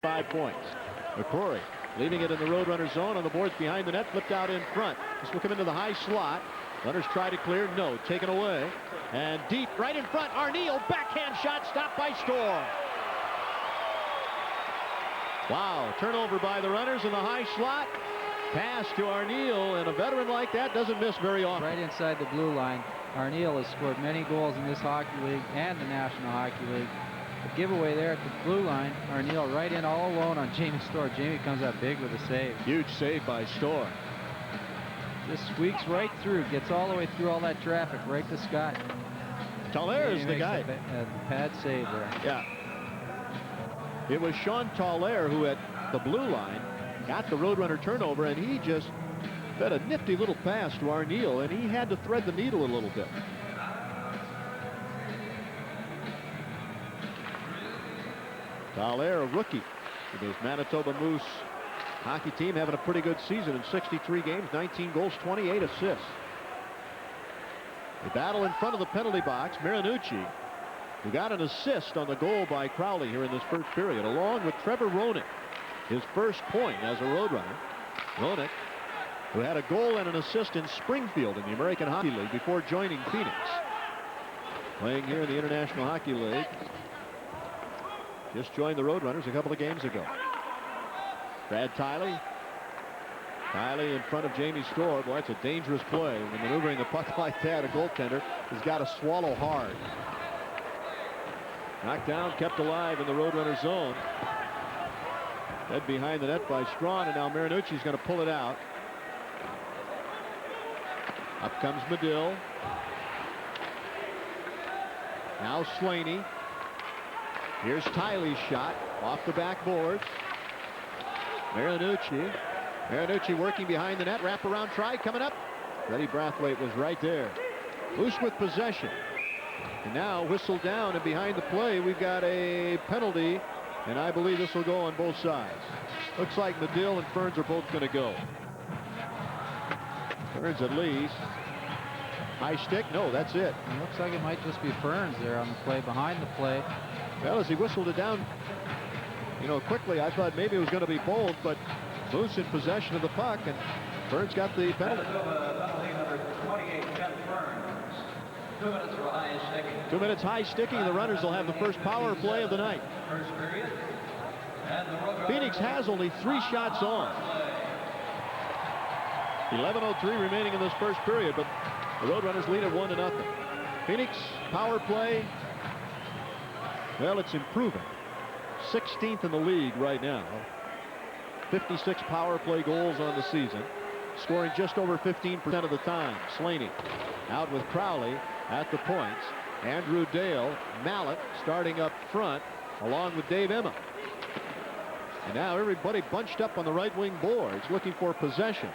5 points. McCrory leaving it in the Roadrunners zone on the boards behind the net, flipped out in front. This will come into the high slot. Runners try to clear, no, taken away. And deep right in front, Arneal, backhand shot, stopped by Storr. Wow, turnover by the Runners in the high slot. Pass to Arneal, and a veteran like that doesn't miss very often. Right inside the blue line. Arneal has scored many goals in this hockey league and the National Hockey League. The giveaway there at the blue line. Arneal right in all alone on Jamie Storr. Jamie comes up big with a save. Huge save by Storr. Just squeaks right through, gets all the way through all that traffic, right to Scott. Taller is the guy. A pad save there. Yeah. It was Sean Taller who at the blue line got the Roadrunner turnover, and he just fed a nifty little pass to Arneal, and he had to thread the needle a little bit. Taller, a rookie with his Manitoba Moose hockey team, having a pretty good season in 63 games, 19 goals, 28 assists. The battle in front of the penalty box. Marinucci, who got an assist on the goal by Crowley here in this first period, along with Trevor Roenick, his first point as a Roadrunner. Roenick, who had a goal and an assist in Springfield in the American Hockey League before joining Phoenix. Playing here in the International Hockey League. Just joined the Roadrunners a couple of games ago. Brad Tiley. Tiley in front of Jamie Storr. Boy, that's a dangerous play. When maneuvering the puck like that, a goaltender has got to swallow hard. Knocked down, kept alive in the Roadrunner zone. Head behind the net by Strawn, and now Marinucci's going to pull it out. Up comes Medill. Now Slaney. Here's Tiley's shot off the backboards. Marinucci working behind the net. Wraparound try coming up. Freddie Brathwaite was right there. Loose with possession. And now whistled down, and behind the play we've got a penalty, and I believe this will go on both sides. Looks like Medill and Ferns are both going to go. Ferns at least. High stick? No, that's it. It looks like it might just be Ferns there on the play, behind the play. Well, as he whistled it down, quickly, I thought maybe it was going to be both, but Moose in possession of the puck, and Ferns got the penalty. 2 minutes high sticking. The Runners will have the first power play of the night. Phoenix has only 3 shots on. 11:03 remaining in this first period, but the Roadrunners lead at 1-0. Phoenix power play. Well, it's improving. 16th in the league right now. 56 power play goals on the season. Scoring just over 15% of the time. Slaney out with Crowley at the points. Andrew Dale, Mallet starting up front along with Dave Emma. And now everybody bunched up on the right wing boards looking for possession.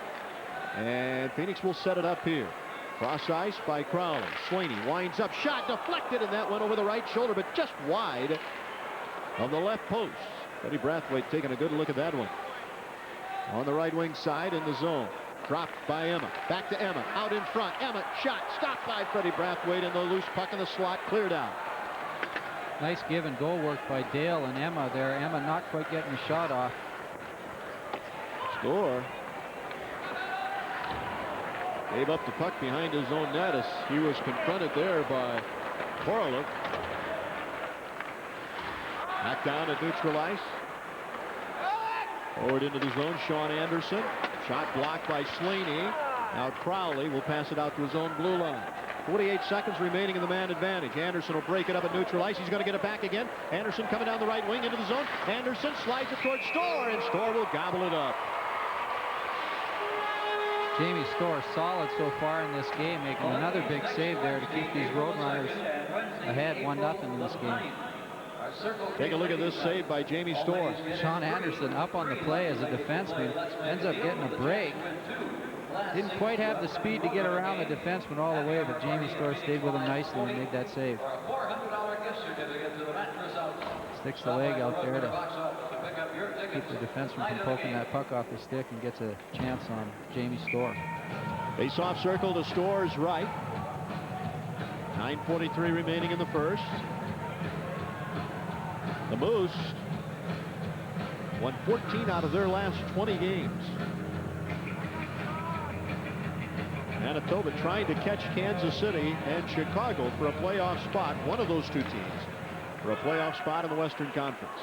And Phoenix will set it up here. Cross ice by Crowley. Slaney winds up, shot deflected, and that went over the right shoulder, but just wide of the left post. Freddie Brathwaite taking a good look at that one. On the right wing side in the zone. Dropped by Emma. Back to Emma. Out in front. Emma shot. Stopped by Freddie Brathwaite, and the loose puck in the slot cleared out. Nice give and go work by Dale and Emma there. Emma not quite getting the shot off. Score. Gave up the puck behind his own net as he was confronted there by Korolev. Back down at neutral ice. Forward into the zone, Sean Anderson. Shot blocked by Slaney. Now Crowley will pass it out to his own blue line. 48 seconds remaining in the man advantage. Anderson will break it up at neutral ice. He's going to get it back again. Anderson coming down the right wing into the zone. Anderson slides it towards Storr, and Storr will gobble it up. Jamie Storr solid so far in this game, making another big save there to keep these Roadrunners ahead 1-0 in this game. Take a look at this save by Jamie Storr. Sean Anderson up on the play as a defenseman, ends up getting a break. Didn't quite have the speed to get around the defenseman all the way, but Jamie Storr stayed with him nicely and made that save. Sticks the leg out there to keep the defenseman from poking that puck off the stick, and gets a chance on Jamie Storr. Face-off circle to Storr's right. 9:43 remaining in the first. The Moose Won 14 out of their last 20 games. Manitoba trying to catch Kansas City and Chicago for a playoff spot. One of those two teams for a playoff spot in the Western Conference.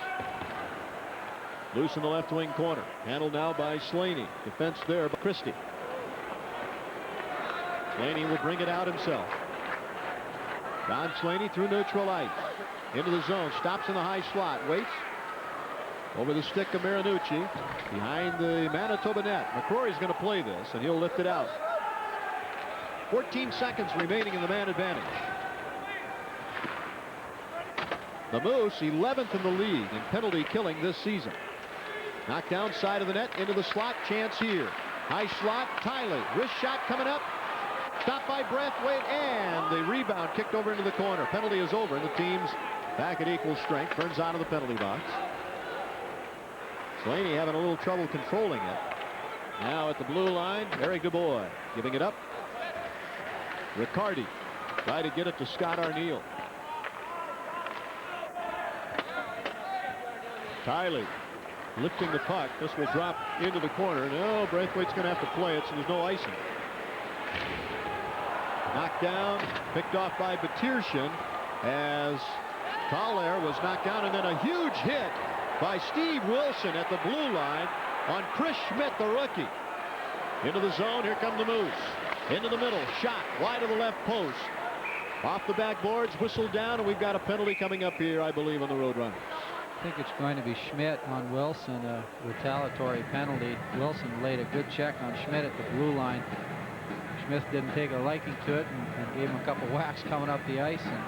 Loose in the left wing corner. Handled now by Slaney. Defense there by Christie. Slaney will bring it out himself. Don Slaney through neutral ice. Into the zone. Stops in the high slot. Waits. Over the stick of Marinucci. Behind the Manitoba net. McCrory's going to play this, and he'll lift it out. 14 seconds remaining in the man advantage. The Moose 11th in the league in penalty killing this season. Knocked down side of the net into the slot. Chance here. High slot. Tiley. Wrist shot coming up. Stopped by Braithwaite, and the rebound kicked over into the corner. Penalty is over, and the team's back at equal strength. Burns out of the penalty box. Slaney having a little trouble controlling it. Now at the blue line, Eric Dubois giving it up. Riccardi try to get it to Scott Arniel. Tiley lifting the puck. This will drop into the corner. No, Braithwaite's going to have to play it, so there's no icing. Knocked down, picked off by Batirshin as Thaler was knocked down, and then a huge hit by Steve Wilson at the blue line on Chris Schmidt, the rookie. Into the zone. Here come the Moose. Into the middle. Shot wide of the left post. Off the backboards. Whistled down, and we've got a penalty coming up here, I believe, on the Roadrunners. I think it's going to be Schmidt on Wilson, a retaliatory penalty. Wilson laid a good check on Schmidt at the blue line. Schmidt didn't take a liking to it and gave him a couple whacks coming up the ice, and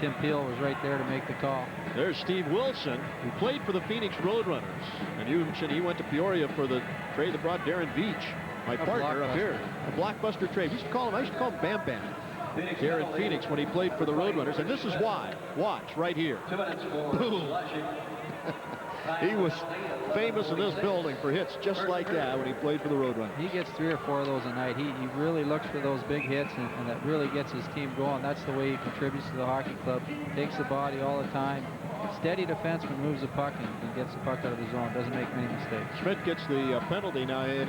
Tim Peel was right there to make the call. There's Steve Wilson, who played for the Phoenix Roadrunners, and you mentioned he went to Peoria for the trade that brought Darren Beach, my partner up here. A blockbuster trade. I used to call him Bam Bam. Here in Phoenix when he played for the Roadrunners, and this is why. Watch right here. Boom. He was famous in this building for hits just like that when he played for the Roadrunners. He gets 3 or 4 of those a night. He really looks for those big hits, and that really gets his team going. That's the way he contributes to the hockey club. Takes the body all the time. Steady defenseman, moves the puck and gets the puck out of the zone. Doesn't make many mistakes. Schmidt gets the penalty now, and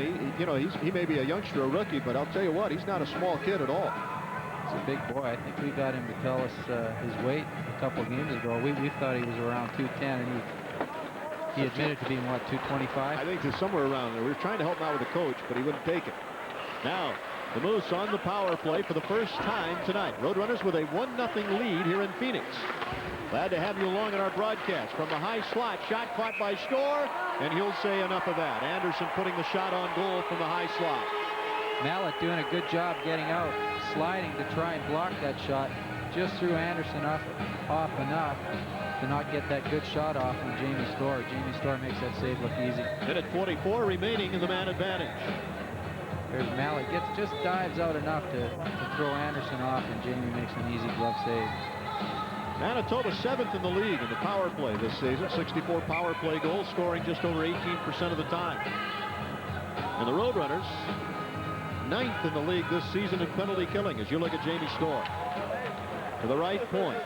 he may be a youngster, a rookie, but I'll tell you what, he's not a small kid at all. He's a big boy. I think we got him to tell us his weight a couple of games ago. We thought he was around 210, and he admitted to being, what, 225? I think he's somewhere around there. We were trying to help him out with the coach, but he wouldn't take it. Now, the Moose on the power play for the first time tonight. Roadrunners with a 1-0 lead here in Phoenix. Glad to have you along in our broadcast. From the high slot, shot caught by Storr, and he'll say enough of that. Anderson putting the shot on goal from the high slot. Mallett doing a good job getting out, sliding to try and block that shot. Just threw Anderson off enough to not get that good shot off on Jamie Storr. Jamie Storr makes that save look easy. Minute 44 remaining in the man advantage. There's Mallett, just dives out enough to throw Anderson off, and Jamie makes an easy glove save. Manitoba 7th in the league in the power play this season. 64 power play goals, scoring just over 18% of the time. And the Roadrunners 9th in the league this season in penalty killing as you look at Jamie Storr. To the right point.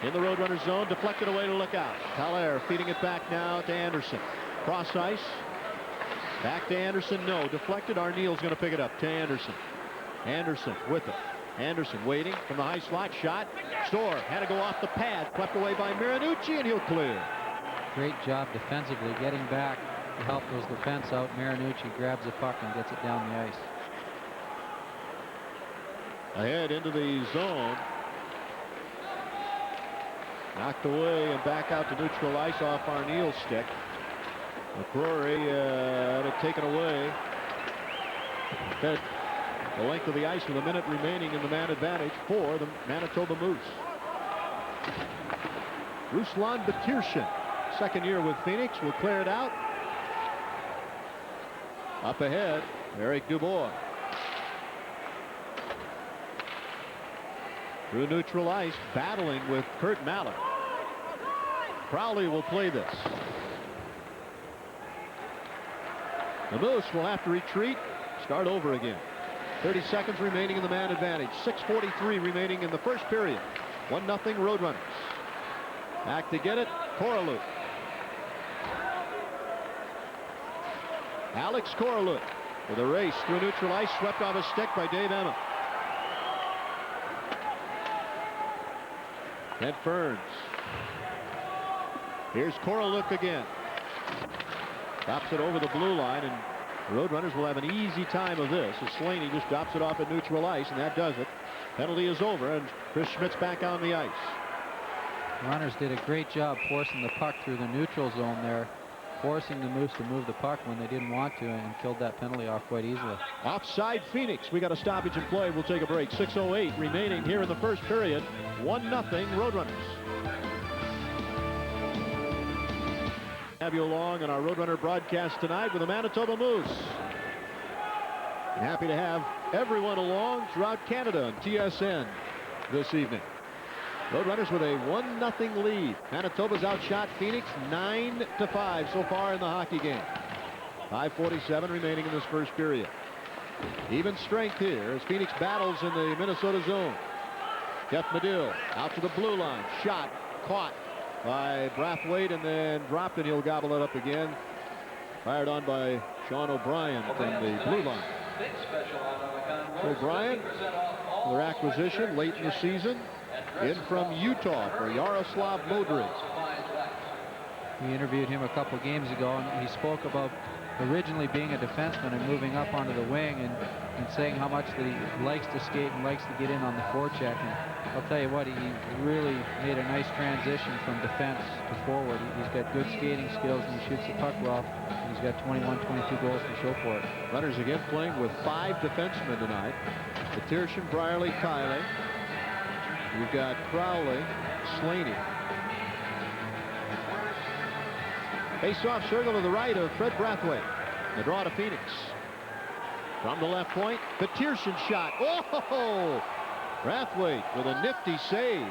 In the Roadrunners zone, deflected away to look out. Thaler feeding it back now to Anderson. Cross ice. Back to Anderson. No. Deflected. Arniel's going to pick it up to Anderson. Anderson with it. Anderson waiting from the high slot. Shot. Storr had to go off the pad. Swept away by Marinucci, and he'll clear. Great job defensively getting back to help those defense out. Marinucci grabs the puck and gets it down the ice. Ahead into the zone. Knocked away and back out to neutral ice off Arniel's stick. McCrory had it taken away. Fed the length of the ice with a minute remaining in the man advantage for the Manitoba Moose. Ruslan Batirshin, second year with Phoenix, will clear it out. Up ahead, Eric Dubois. Through neutral ice, battling with Kurt Mallett. Crowley will play this. The Moose will have to retreat, start over again. 30 seconds remaining in the man advantage. 6:43 remaining in the first period. 1-0 Roadrunners. Back to get it, Korolev. Alex Koroluk with a race through neutral ice, swept off his stick by Dave Emma. Kent Burns. Here's Koroluk again. Drops it over the blue line, and the Roadrunners will have an easy time of this as Slaney just drops it off at neutral ice, and that does it. Penalty is over, and Chris Schmidt's back on the ice. Runners did a great job forcing the puck through the neutral zone there, forcing the Moose to move the puck when they didn't want to, and killed that penalty off quite easily. Offside Phoenix. We got a stoppage in play. We'll take a break. 6:08 remaining here in the first period. 1-0 Roadrunners. Have you along on our Roadrunner broadcast tonight with the Manitoba Moose. Happy to have everyone along throughout Canada on TSN this evening. Roadrunners with a 1-0 lead. Manitoba's outshot Phoenix 9-5 so far in the hockey game. 5:47 remaining in this first period. Even strength here as Phoenix battles in the Minnesota zone. Jeff Medill out to the blue line. Shot caught by Brathwaite and then dropped, and he'll gobble it up again. Fired on by Sean O'Brien from the blue line. O'Brien, their acquisition late in the season, in from Utah for Yaroslav Modric. We interviewed him a couple games ago, and he spoke about originally being a defenseman and moving up onto the wing, and saying how much that he likes to skate and likes to get in on the forecheck. And I'll tell you what, he really made a nice transition from defense to forward. He's got good skating skills and he shoots the puck well. He's got 21, 22 goals to show for it. Runners again playing with 5 defensemen tonight. Peterson, Brierly, Kiley. We've got Crowley, Slaney. Face-off circle to the right of Fred Brathwaite. The draw to Phoenix. From the left point, Peterson shot. Oh! Brathwaite with a nifty save.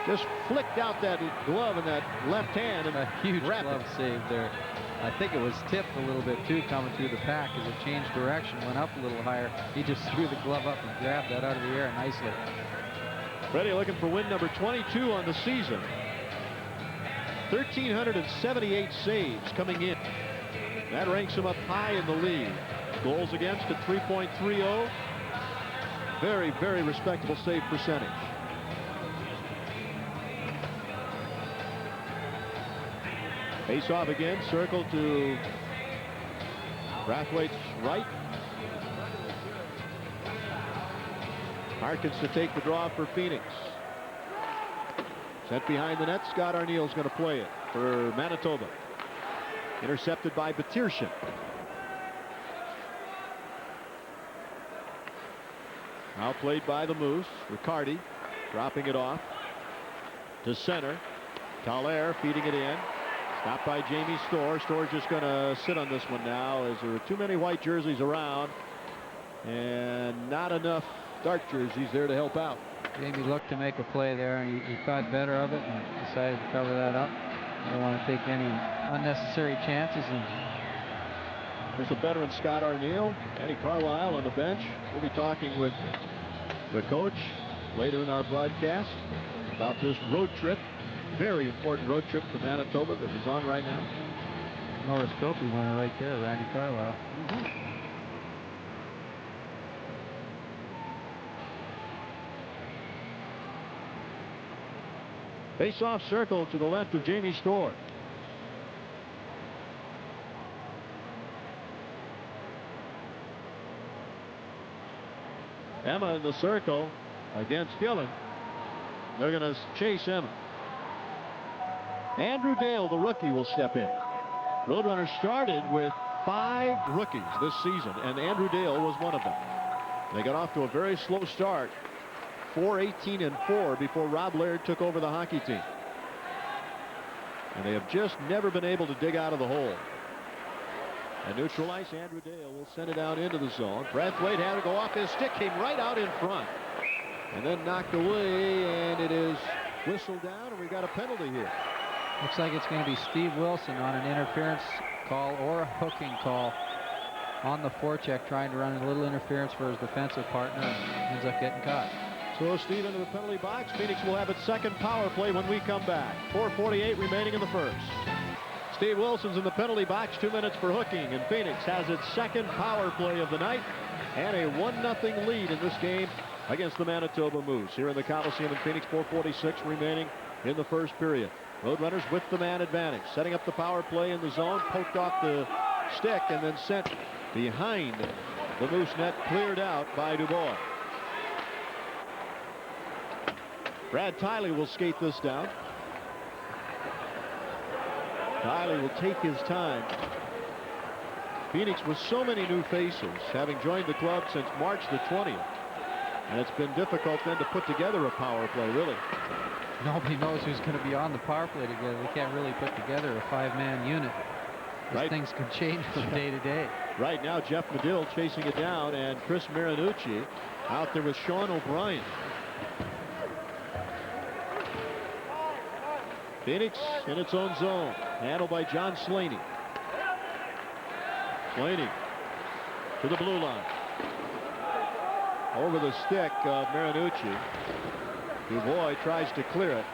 Just flicked out that glove in that left hand. And a huge glove save there. I think it was tipped a little bit too coming through the pack as it changed direction, went up a little higher. He just threw the glove up and grabbed that out of the air nicely. Freddie looking for win number 22 on the season. 1,378 saves coming in. That ranks him up high in the league. Goals against at 3.30. Very, very respectable save percentage. Face off again, circle to Brathwaite's right. Harkins to take the draw for Phoenix. Set behind the net. Scott Arneal's going to play it for Manitoba. Intercepted by Peterson. Now played by the Moose. Riccardi dropping it off to center. Thaler feeding it in. Stopped by Jamie Storr. Storr's just going to sit on this one now as there are too many white jerseys around and not enough dark jerseys there to help out. Jamie looked to make a play there, and he thought better of it and decided to cover that up. Don't want to take any unnecessary chances. And there's a veteran, Scott Arneal, Eddie Carlisle on the bench. We'll be talking with the coach later in our broadcast about this road trip. Very important road trip for Manitoba that is on right now. Norris Copley winner right there, Randy Carlisle. Face-off circle to the left of Jamie Storr. Emma in the circle against Gillen. They're going to chase Emma. Andrew Dale, the rookie, will step in. Roadrunners started with 5 rookies this season, and Andrew Dale was one of them. They got off to a very slow start. 4-18-4 before Rob Laird took over the hockey team. And they have just never been able to dig out of the hole. And neutral ice, Andrew Dale will send it out into the zone. Brathwaite had to go off his stick, came right out in front. And then knocked away, and it is whistled down, and we got a penalty here. Looks like it's going to be Steve Wilson on an interference call or a hooking call on the forecheck, trying to run a little interference for his defensive partner, and ends up getting caught. So Steve into the penalty box. Phoenix will have its second power play when we come back. 4:48 remaining in the first. Steve Wilson's in the penalty box. 2 minutes for hooking, and Phoenix has its second power play of the night and a 1-0 lead in this game against the Manitoba Moose here in the Coliseum in Phoenix. 4:46 remaining in the first period. Roadrunners with the man advantage, setting up the power play in the zone, poked off the stick and then sent behind the Moose net, cleared out by Dubois. Brad Tiley will skate this down. Tiley will take his time. Phoenix with so many new faces, having joined the club since March the 20th. And it's been difficult then to put together a power play, really. Nobody knows who's going to be on the power play together. They can't really put together a 5-man unit. Right. Things can change from day to day. Right now, Jeff Medill chasing it down, and Chris Marinucci out there with Sean O'Brien. Phoenix in its own zone, handled by John Slaney. Slaney to the blue line. Over the stick of Marinucci. Dubois tries to clear it.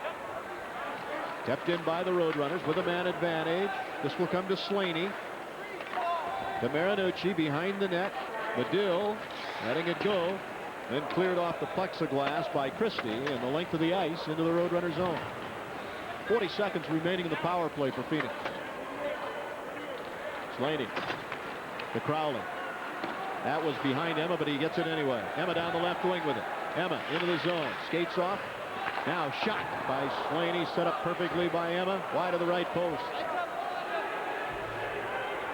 Kept in by the Roadrunners with a man advantage. This will come to Slaney. To Marinucci behind the net. Medill letting it go. Then cleared off the plexiglass by Christie and the length of the ice into the Roadrunner zone. 40 seconds remaining in the power play for Phoenix. Slaney to Crowley. That was behind Emma, but he gets it anyway. Emma down the left wing with it. Emma into the zone. Skates off. Now shot by Slaney. Set up perfectly by Emma. Wide of the right post.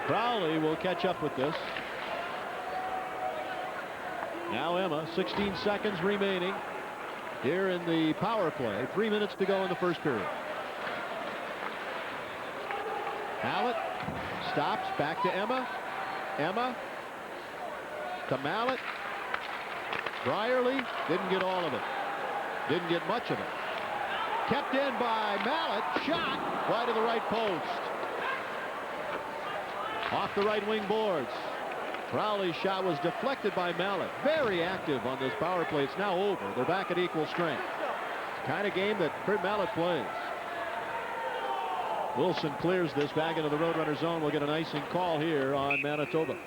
Crowley will catch up with this. Now Emma. 16 seconds remaining here in the power play. 3 minutes to go in the first period. Mallett stops. Back to Emma. Emma to Mallett. Brierly didn't get all of it. Didn't get much of it. Kept in by Mallett. Shot wide of the right post. Off the right wing boards. Crowley's shot was deflected by Mallett. Very active on this power play. It's now over. They're back at equal strength. Kind of game that Kurt Mallett plays. Wilson clears this back into the Roadrunner zone. We'll get an icing call here on Manitoba.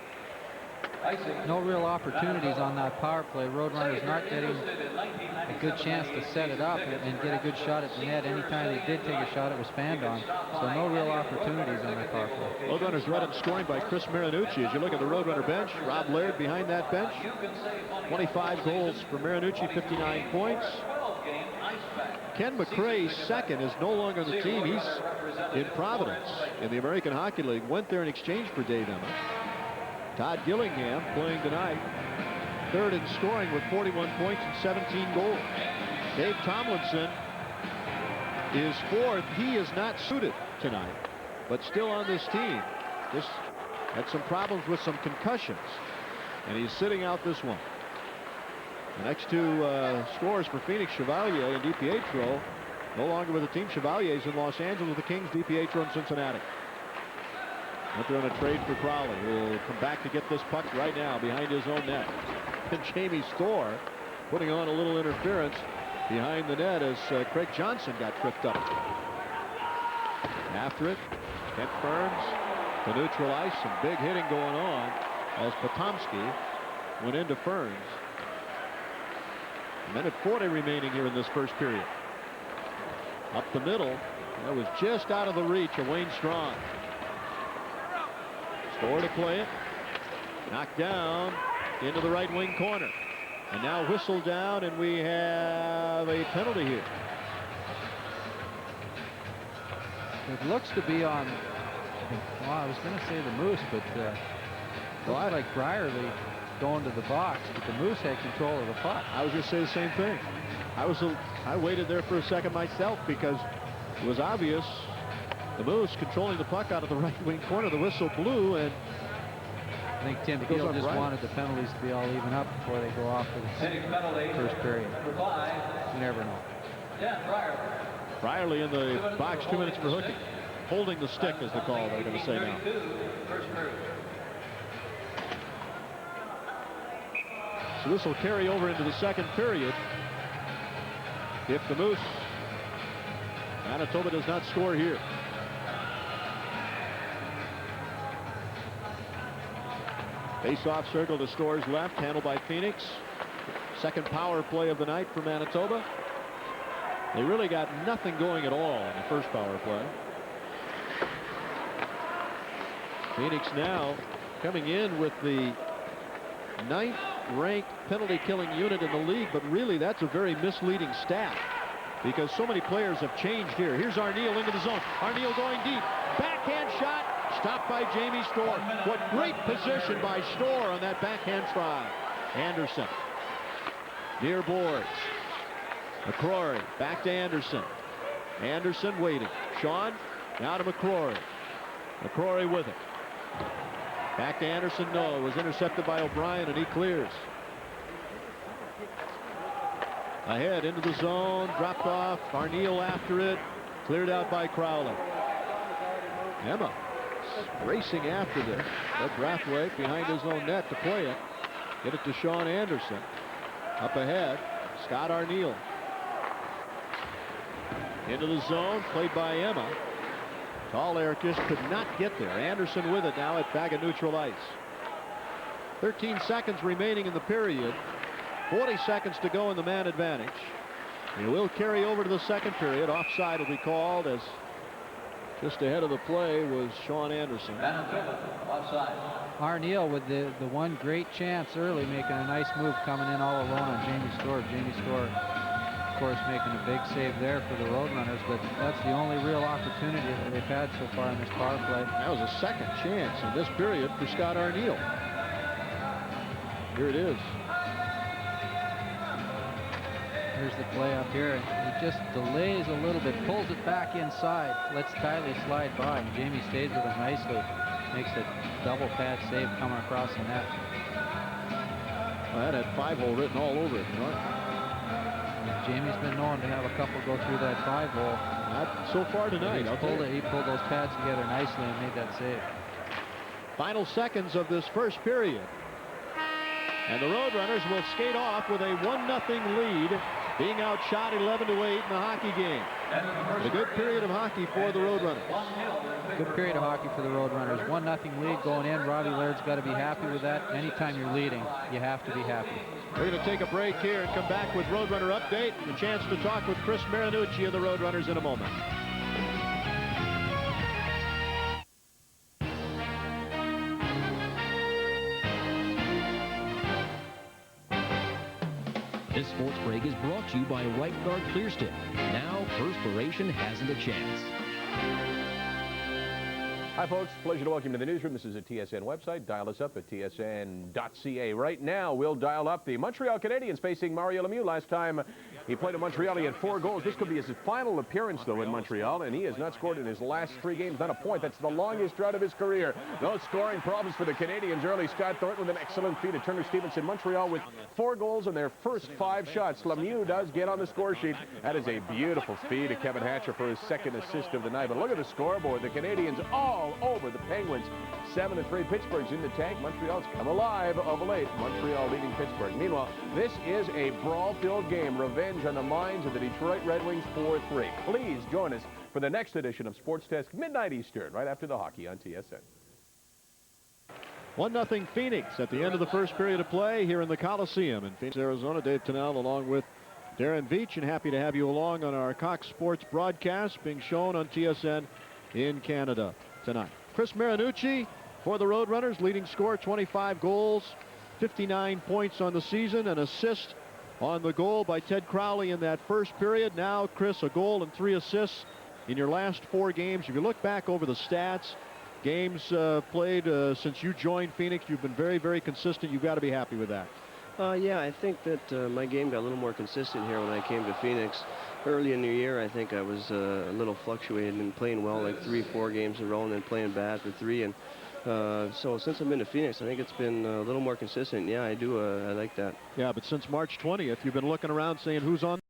No real opportunities on that power play. Roadrunners not getting a good chance to set it up and get a good shot at the net. Anytime they did take a shot, it was fanned on. So no real opportunities on that power play. Roadrunners led in scoring by Chris Marinucci. As you look at the Roadrunner bench, Rob Laird behind that bench. 25 goals for Marinucci, 59 points. Ken McRae, second, is no longer on the team. He's in Providence in the American Hockey League. Went there in exchange for Dave Emma. Todd Gillingham playing tonight, third in scoring with 41 points and 17 goals. Dave Tomlinson is fourth. He is not suited tonight, but still on this team. Just had some problems with some concussions, and he's sitting out this one. The next two scores for Phoenix, Chevalier and DiPietro, no longer with the team. Chevalier's in Los Angeles with the Kings, DiPietro in Cincinnati. But they're on a trade for Crowley, who will come back to get this puck right now behind his own net. And Jamie Storr putting on a little interference behind the net as Craig Johnson got tripped up. After it, Kent Burns to neutral ice. Some big hitting going on as Potomski went into Ferns. A minute 40 remaining here in this first period. Up the middle, that was just out of the reach of Wayne Strong. Storr to play it. Knocked down into the right wing corner. And now whistled down, and we have a penalty here. It looks to be on, well, I was going to say the Moose, but looks like Brierly going to the box, but the Moose had control of the puck. I was going to say the same thing. I waited there for a second myself because it was obvious. The Moose controlling the puck out of the right wing corner. The whistle blew, and I think Tim Field just wanted the penalties to be all even up before they go off for the first period. You never know. Brierly in the box, 2 minutes for hooking. Holding the stick is the call they're going to say now. So this will carry over into the second period. If the Moose, Manitoba does not score here. Face-off circle to Store's left, handled by Phoenix. Second power play of the night for Manitoba. They really got nothing going at all in the first power play. Phoenix now coming in with the 9th-ranked penalty-killing unit in the league, but really that's a very misleading stat because so many players have changed here. Here's Arneal into the zone. Arneal going deep. Backhand shot. Stopped by Jamie Storr. What great position by Storr on that backhand try. Anderson. Near boards. McCrory. Back to Anderson. Anderson waiting. Sean. Now to McCrory. McCrory with it. Back to Anderson. No. It was intercepted by O'Brien, and he clears. Ahead into the zone. Dropped off. Arneal after it. Cleared out by Crowley. Emma racing after this. Ed Brathwaite behind his own net to play it. Get it to Sean Anderson. Up ahead, Scott Arneal. Into the zone, played by Emma. Tall air just could not get there. Anderson with it now at bag of neutral ice. 13 seconds remaining in the period. 40 seconds to go in the man advantage. It will carry over to the second period. Offside will be called as just ahead of the play was Sean Anderson. Arneal with the one great chance early, making a nice move coming in all alone on Jamie Storr. Jamie Storr, of course, making a big save there for the Roadrunners, but that's the only real opportunity that they've had so far in this power play. That was a second chance in this period for Scott Arneal. Here it is. Here's the play up here, and he just delays a little bit, pulls it back inside, lets Kiley slide by, and Jamie stays with him nicely. Makes a double pad save coming across the net. Well, that had 5-hole written all over it, right? Jamie's been known to have a couple go through that 5-hole. Not so far tonight. He pulled those pads together nicely and made that save. Final seconds of this first period. And the Roadrunners will skate off with a 1-0 lead, being outshot 11-8 in the hockey game. A good period of hockey for the Roadrunners. Good period of hockey for the Roadrunners. 1-0 lead going in. Robbie Laird's got to be happy with that. Anytime you're leading, you have to be happy. We're going to take a break here and come back with Roadrunner Update. A chance to talk with Chris Marinucci of the Roadrunners in a moment. This sports break is brought to you by Right Guard Clear Stick. Now, perspiration hasn't a chance. Hi, folks. Pleasure to welcome you to the newsroom. This is a TSN website. Dial us up at tsn.ca. Right now, we'll dial up the Montreal Canadiens facing Mario Lemieux. Last time he played in Montreal, he had 4 goals. This could be his final appearance, though, in Montreal, and he has not scored in his last 3 games. Not a point. That's the longest drought of his career. No scoring problems for the Canadiens early. Scott Thornton with an excellent feed at Turner Stevenson. Montreal with 4 goals in their first 5 shots. Lemieux does get on the score sheet. That is a beautiful feed to Kevin Hatcher for his 2nd assist of the night. But look at the scoreboard. The Canadiens all over the Penguins. 7-3. Pittsburgh's in the tank. Montreal's come alive of late. Montreal leading Pittsburgh. Meanwhile, this is a brawl-filled game. Revenge on the minds of the Detroit Red Wings 4-3. Please join us for the next edition of Sports Desk, midnight Eastern, right after the hockey on TSN. 1-0 Phoenix at the end of the first period of play here in the Coliseum in Phoenix, Arizona. Dave Tennell along with Darren Veach, and happy to have you along on our Cox Sports broadcast being shown on TSN in Canada tonight. Chris Marinucci for the Roadrunners, leading scorer, 25 goals, 59 points on the season, an assist on the goal by Ted Crowley in that first period. Now, Chris, a goal and 3 assists in your last 4 games. If you look back over the stats, games played since you joined Phoenix, you've been very, very consistent. You've got to be happy with that. Yeah, I think that my game got a little more consistent here when I came to Phoenix. Early in the year, I think I was a little fluctuated and playing well like 3-4 games in a row and then playing bad for 3. And so since I've been to Phoenix, I think it's been a little more consistent. Yeah, I do. I like that. Yeah, but since March 20th, you've been looking around saying who's on